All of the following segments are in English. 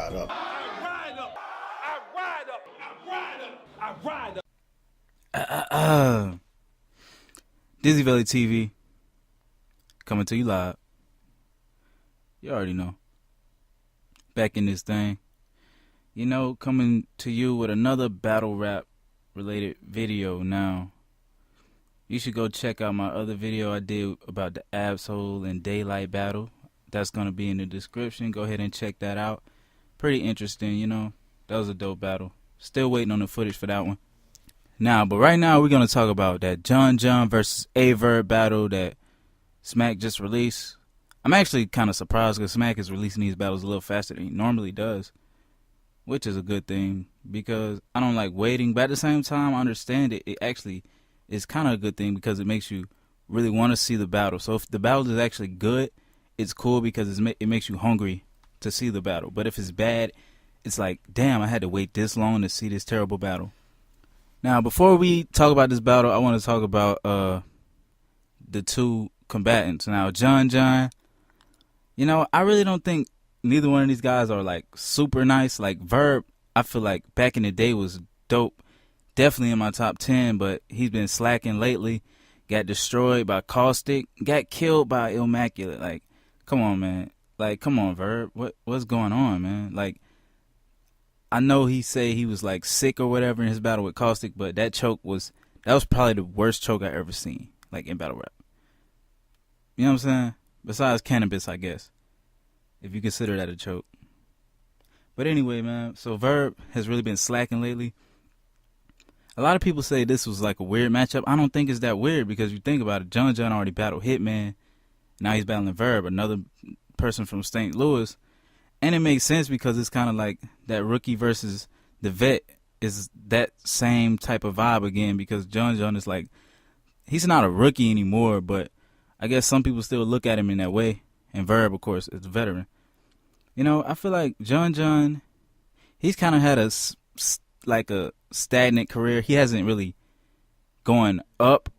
ride up. I ride up. I ride up. I ride up. I ride up. DizzyveliTV coming to you live. You already know. Back in this thing. You know, coming to you with another battle rap related video now. You should go check out my other video I did about the Absol and Daylight battle. That's going to be in the description. Go ahead and check that out. Pretty interesting, you know. That was a dope battle. Still waiting on the footage for that one. Now, but right now we're going to talk about that John John versus Aye Verb battle that Smack just released. I'm actually kind of surprised because Smack is releasing these battles a little faster than he normally does, which is a good thing because I don't like waiting. But at the same time, I understand it. It actually is kind of a good thing because it makes you really want to see the battle. So if the battle is actually good, it's cool because it makes you hungry to see the battle. But if it's bad, it's like, damn, I had to wait this long to see this terrible battle. Now, before we talk about this battle, I want to talk about the two combatants. Now, John John, you know, I really don't think neither one of these guys are like super nice. Like Verb, I feel like back in the day was dope. Definitely in my top 10, but he's been slacking lately. Got destroyed by Caustic. Got killed by Immaculate. Like, come on, man. Like, come on, Verb. What's going on, man? Like, I know he say he was like sick or whatever in his battle with Caustic, but that was probably the worst choke I ever seen, like in battle rap. You know what I'm saying? Besides cannabis, I guess, if you consider that a choke. But anyway, man, so Verb has really been slacking lately. A lot of people say this was like a weird matchup. I don't think it's that weird because you think about it, John John already battled Hitman. Now he's battling Verb, another person from St. Louis. And it makes sense because it's kind of like that rookie versus the vet is that same type of vibe again because John John is like, he's not a rookie anymore, but I guess some people still look at him in that way. And Verb, of course, is a veteran. You know, I feel like John John, he's kind of had a stagnant career. He hasn't really gone up.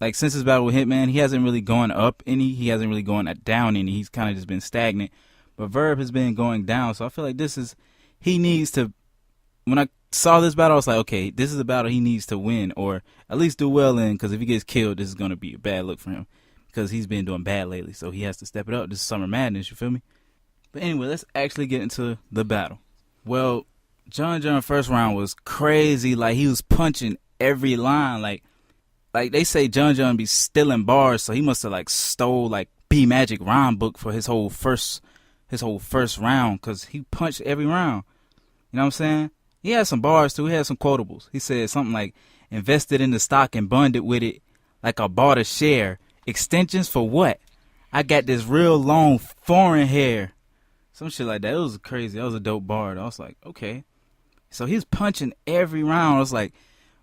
Like since his battle with Hitman, he hasn't really gone up any. He hasn't really gone down any. He's kind of just been stagnant. But Verb has been going down, so I feel like he needs to, when I saw this battle, I was like, okay, this is a battle he needs to win, or at least do well in, because if he gets killed, this is going to be a bad look for him, because he's been doing bad lately, so he has to step it up. This is Summer Madness, you feel me? But anyway, let's actually get into the battle. Well, John John first round was crazy, like he was punching every line, like they say John John be stealing bars, so he must have like stole like B Magic rhyme book for his whole first round, because he punched every round. You know what I'm saying? He had some bars too. He had some quotables. He said something like, invested in the stock and bonded with it like I bought a share. Extensions for what? I got this real long foreign hair. Some shit like that. It was crazy. That was a dope bar. I was like, okay. So he's punching every round. I was like,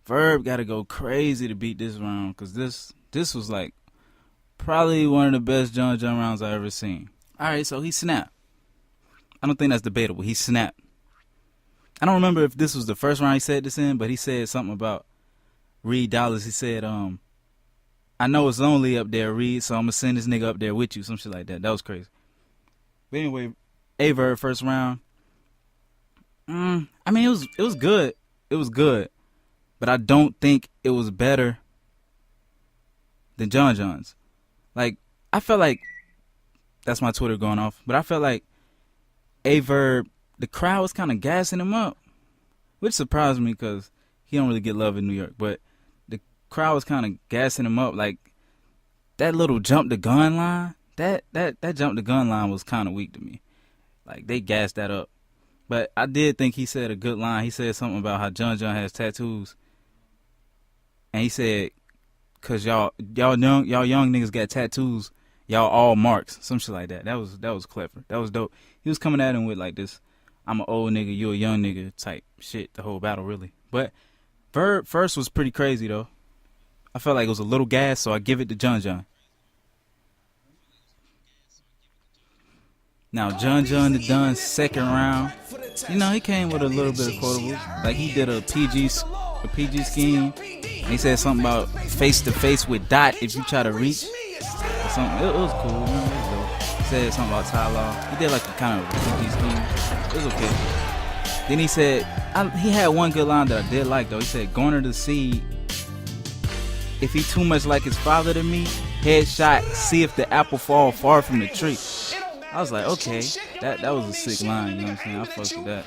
Verb got to go crazy to beat this round, because this was like probably one of the best John John rounds I ever seen. All right, so he snapped. I don't think that's debatable. He snapped. I don't remember if this was the first round he said this in, but he said something about Reed Dollars. He said, I know it's lonely up there, Reed, so I'm going to send this nigga up there with you. Some shit like that. That was crazy. But anyway, Aye Verb first round. I mean, it was good. It was good. But I don't think it was better than John John's. Like, I felt like, that's my Twitter going off, but I felt like Aye Verb, the crowd was kind of gassing him up, which surprised me because he don't really get love in New York, but the crowd was kind of gassing him up. Like, that little jump the gun line, that jump the gun line was kind of weak to me. Like, they gassed that up. But I did think he said a good line. He said something about how John John has tattoos. And he said, cause y'all young niggas got tattoos, y'all all marks, some shit like that. That was clever. That was dope. He was coming at him with like this, I'm an old nigga, you a young nigga type shit, the whole battle really. But Verb first was pretty crazy though. I felt like it was a little gas, so I give it to John John. Now John John the Dun's second round, you know, he came with a little bit of quotables. Like he did a PG scheme. And he said something about face to face with Dot if you try to reach or something. It was cool, man. It was dope. said something about Ty Law. He did like a kind of refugee scheme. It was okay. Then he said, he had one good line that I did like though. He said, "Garner the seed. If he too much like his father to me, headshot, see if the apple fall far from the tree." I was like, okay, that was a sick line, you know what I'm saying? I fucked with that.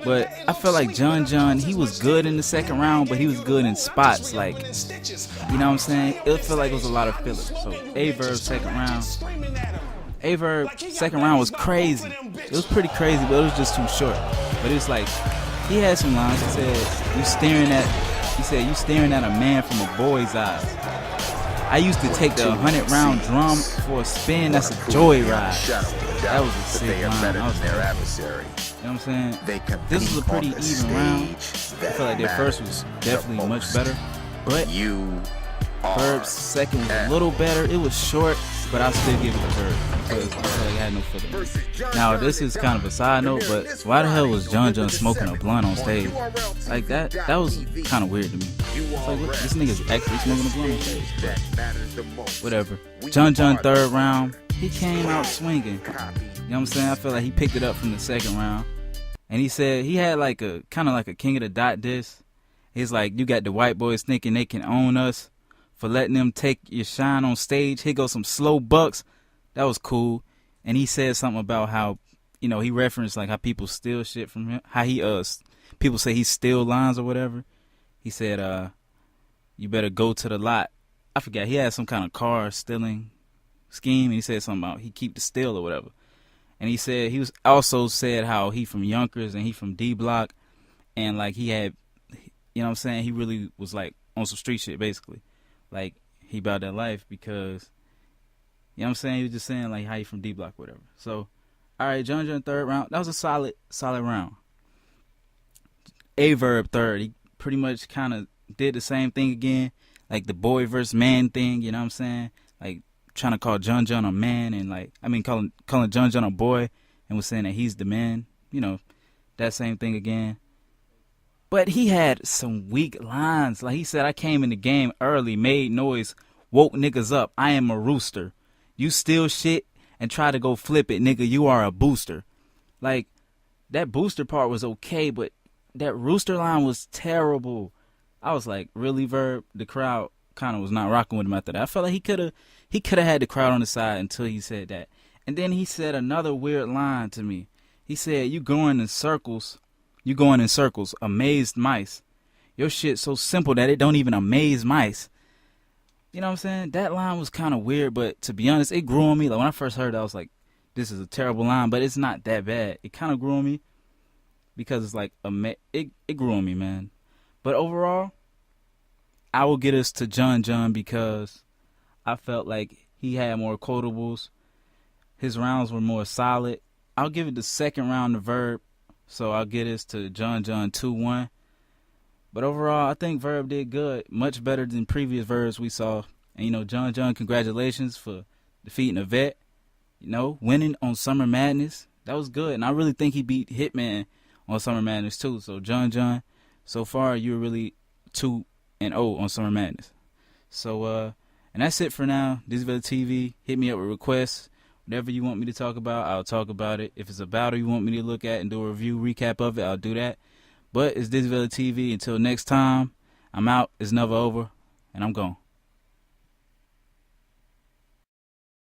But I felt like John John, he was good in the second round, but he was good in spots, like, you know what I'm saying? It felt like it was a lot of fillers. So Aye Verb second round. Aye Verb second round was crazy. It was pretty crazy, but it was just too short. But it's like, he had some lines. He said, you staring at a man from a boy's eyes. I used to take the 100-round drum for a spin. That's a joyride. That was a sick line. I was there. You know what I'm saying? This was a pretty even round. I feel like their first was definitely much better. But Verb's second was a little better. It was short, but I still give it to Verb because I feel like I had no filler. Now, this is kind of a side note, but why the hell was John John smoking a blunt on stage? Like, that was kind of weird to me. It's like, what, this nigga's actually smoking a blunt on stage. But whatever. John John third round, he came out swinging. You know what I'm saying? I feel like he picked it up from the second round. And he said, he had like a, kind of like a King of the Dot diss. He's like, you got the white boys thinking they can own us for letting them take your shine on stage. Here goes some slow bucks. That was cool. And he said something about how, you know, he referenced like how people steal shit from him. How he, people say he steal lines or whatever. He said, you better go to the lot. I forgot. He had some kind of car stealing scheme. And he said something about he keep the steal or whatever. And he said, he was also said how he from Yonkers and he from D Block. And like he had, you know what I'm saying? He really was like on some street shit basically. Like he about that life because, you know what I'm saying? He was just saying like how he from D Block, whatever. So, all right, John John third round. That was a solid round. Aye Verb third. He pretty much kind of did the same thing again. Like the boy versus man thing, you know what I'm saying? Like trying to call John John a man and like, I mean, calling John John a boy and was saying that he's the man. You know, that same thing again. But he had some weak lines. Like he said, I came in the game early, made noise, woke niggas up. I am a rooster. You steal shit and try to go flip it, nigga. You are a booster. Like, that booster part was okay, but that rooster line was terrible. I was like, really, Verb? The crowd kind of was not rocking with him after that. I felt like he could have had the crowd on the side until he said that. And then he said another weird line to me. He said, you going in circles, amazed mice. Your shit so simple that it don't even amaze mice. You know what I'm saying? That line was kind of weird, but to be honest, it grew on me. Like when I first heard it, I was like, this is a terrible line, but it's not that bad. It kind of grew on me because it's like, it grew on me, man. But overall, I will get us to John John because I felt like he had more quotables. His rounds were more solid. I'll give it the second round to Verb. So I'll get us to John John 2-1. But overall, I think Verb did good. Much better than previous Verbs we saw. And, you know, John John, congratulations for defeating a vet. You know, winning on Summer Madness. That was good. And I really think he beat Hitman on Summer Madness, too. So, John John, so far, you're really 2-0 on Summer Madness. So, and that's it for now. DizzyveliTV. Hit me up with requests. Whatever you want me to talk about, I'll talk about it. If it's a battle you want me to look at and do a review recap of it, I'll do that. But it's DizzyveliTV. Until next time, I'm out. It's never over, and I'm gone.